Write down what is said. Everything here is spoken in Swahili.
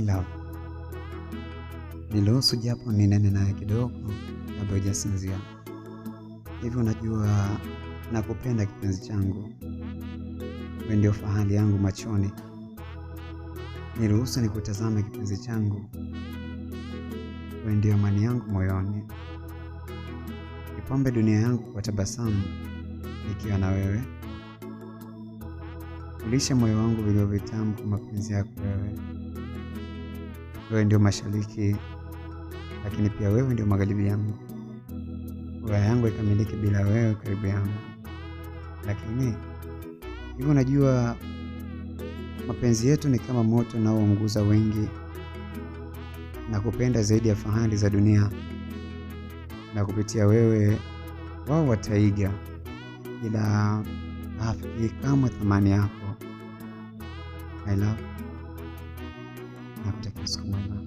love. Niruhusu japo ninene naye kidogo kabla hujasinzia. Hivi unajua nakupenda kipenzi changu. Wewe ndio fahari yangu machoni. Niruhusu nikutazame kipenzi changu. Wewe ndio amani yangu moyoni. Nipambe dunia yangu kwa tabasamu nikiwa na wewe. Ulishe moyo wangu vilivyo vitamu kwa mapenzi yako wewe. Wewe ndio mashariki, lakini pia wewe ndio magharibi yangu. Furaha yangu haikamiliki bila wewe karibu yangu. Lakini hivyo unajua mapenzi yetu ni kama moto unaounguza wengi. Nakupenda zaidi ya fahari za dunia. Na kupitia wewe wao wataiga, ila hawafikiri kama thamani yako. I love. Nakutakia siku mwema.